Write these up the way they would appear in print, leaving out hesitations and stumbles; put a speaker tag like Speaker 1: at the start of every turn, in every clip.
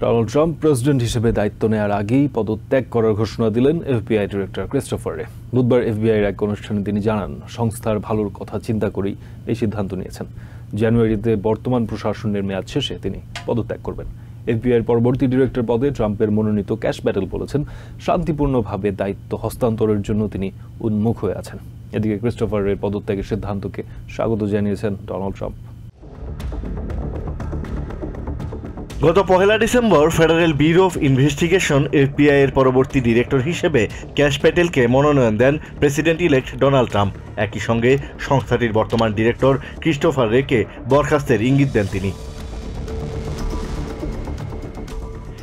Speaker 1: Donald Trump president হিসেবে দায়িত্ব নেওয়ার আগেই পদত্যাগ করার ঘোষণা দিলেন এফবিআই ডিরেক্টর ক্রিস্টোফার রে। বুধবার এফবিআইয়ের এক অনুষ্ঠানে তিনি জানান, সংস্থার ভালোর কথা চিন্তা করেই এই সিদ্ধান্ত নিয়েছেন। জানুয়ারিতে বর্তমান প্রশাসনের মেয়াদ শেষে তিনি পদত্যাগ করবেন। এফবিআইয়ের পরবর্তী ডিরেক্টর পদে ট্রাম্পের মনোনীত ক্যাশ প্যাটেল বলেছেন, শান্তিপূর্ণভাবে দায়িত্ব হস্তান্তরের জন্য তিনি উন্মুখ হয়ে আছেন। এদিকে ক্রিস্টোফার রের পদত্যাগের সিদ্ধান্তকে স্বাগত জানিয়েছেন ডোনাল্ড ট্রাম্প।
Speaker 2: গত 1 December federal bureau of investigation FBI এর পরবর্তী ডিরেক্টর হিসেবে ক্যাশ প্যাটেলকে মনোনয়ন দেন প্রেসিডেন্ট ইলেক্ট ডোনাল্ড ট্রাম্প। একই সঙ্গে সংস্থাটির বর্তমান ডিরেক্টর ক্রিস্টোফার রেকে বরখাস্তের ইঙ্গিত দেন তিনি।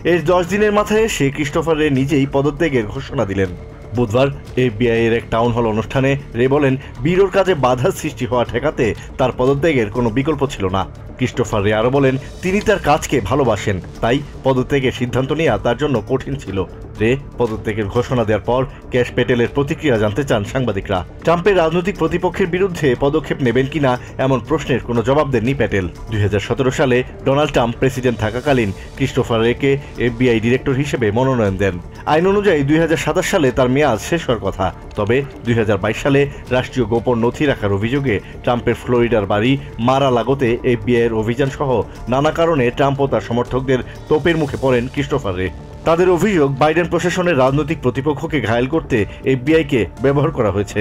Speaker 2: এর 10 দিনের মাথায় এসে ক্রিস্টোফার রে নিজেই পদত্যাগের ঘোষণা দিলেন। বুধবার এফবিআই এর এক টাউন হল অনুষ্ঠানে রে বলেন, ব্যুরোর কাজে বাধা সৃষ্টি হওয়া ঠেকাতে তার পদত্যাগের কোনো বিকল্প ছিল না। ক্রিস্টোফার রে আরও বলেন, তিনি তার কাজকে ভালোবাসেন, তাই পদত্যাগের সিদ্ধান্ত নেওয়া তার জন্য কঠিন ছিল। রে পদত্যাগের ঘোষণা দেওয়ার পর ক্যাশ প্যাটেলের প্রতিক্রিয়া জানতে চান সাংবাদিকরা। ট্রাম্পের রাজনৈতিক প্রতিপক্ষের বিরুদ্ধে পদক্ষেপ নেবেন কিনা এমন প্রশ্নের কোনো জবাব দেননি প্যাটেল। 2017 সালে ডোনাল্ড ট্রাম্প প্রেসিডেন্ট থাকাকালীন ক্রিস্টোফার রেকে এফবিআই ডিরেক্টর হিসেবে মনোনয়ন দেন। আইন অনুযায়ী 2027 সালে তার মেয়াদ শেষ হওয়ার কথা। তবে 2022 সালে রাষ্ট্রীয় গোপন নথি রাখার অভিযোগে ট্রাম্পের ফ্লোরিডার বাড়ি মার-আ-লাগোতে এফবিআইয়ের অভিযান সহ নানা কারণে ট্রাম্প ও তার সমর্থকদের তোপের মুখে পড়েন ক্রিস্টোফার রে। তাদের অভিযোগ, বাইডেন প্রশাসনের রাজনৈতিক প্রতিপক্ষকে ঘায়েল করতে এফবিআইকে ব্যবহার করা হয়েছে।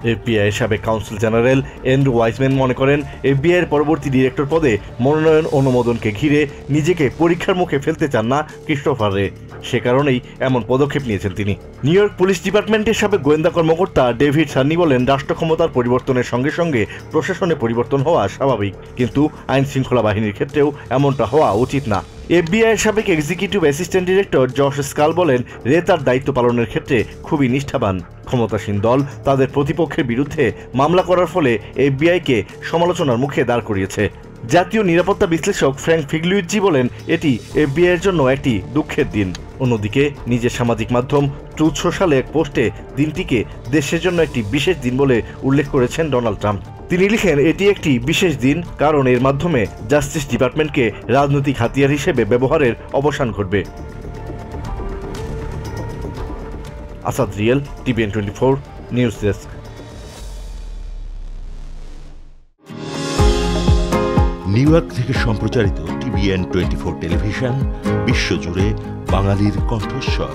Speaker 2: এফবিআই সাবেক কাউন্সিল জেনারেল অ্যান্ড্রু ওয়াইজম্যান মনে করেন, এফবিআইয়ের পরবর্তী ডিরেক্টর পদে মনোনয়ন অনুমোদনকে ঘিরে নিজেকে পরীক্ষার মুখে ফেলতে চান না ক্রিস্টোফার রে। সে কারণেই এমন পদক্ষেপ নিয়েছেন তিনি। নিউ ইয়র্ক পুলিশ ডিপার্টমেন্টের সাবেক গোয়েন্দা কর্মকর্তা ডেভিড সার্নি বলেন, রাষ্ট্র ক্ষমতার পরিবর্তনের সঙ্গে সঙ্গে প্রশাসনে পরিবর্তন হওয়া স্বাভাবিক, কিন্তু আইন শৃঙ্খলা বাহিনীর ক্ষেত্রেও এমনটা হওয়া উচিত না। এফবিআইয়ের সাবেক executive assistant director Josh skull বলেন, রে তার দায়িত্ব পালনের ক্ষেত্রে খুবই নিষ্ঠাবান। ক্ষমতাসীন দল তাদের প্রতিপক্ষের বিরুদ্ধে মামলা করার ফলে এফবিআইকে সমালোচনার মুখে দাঁড় করিয়েছে। জাতীয় নিরাপত্তা বিশ্লেষক ফ্র্যাঙ্ক ফিগলুইজি বলেন, এটি এফবিআইয়ের জন্য একটি দুঃখের দিন। অন্যদিকে নিজের সামাজিক মাধ্যম ট্রুথ সোশ্যালে এক পোস্টে দিনটিকে দেশের জন্য একটি বিশেষ দিন বলে উল্লেখ করেছেন ডোনাল্ড ট্রাম্প। তিনি লিখেন, এটি একটি বিশেষ দিন কারণ এর মাধ্যমে জাস্টিস ডিপার্টমেন্টকে রাজনৈতিক হাতিয়ার হিসেবে ব্যবহারের অবসান ঘটবে। Asad real, TVN 24 news desk.
Speaker 3: New York থেকে সম্প্রচারিত টিভিএন 24 টেলিভিশন বিশ্বজুড়ে বাঙালির কণ্ঠস্বর।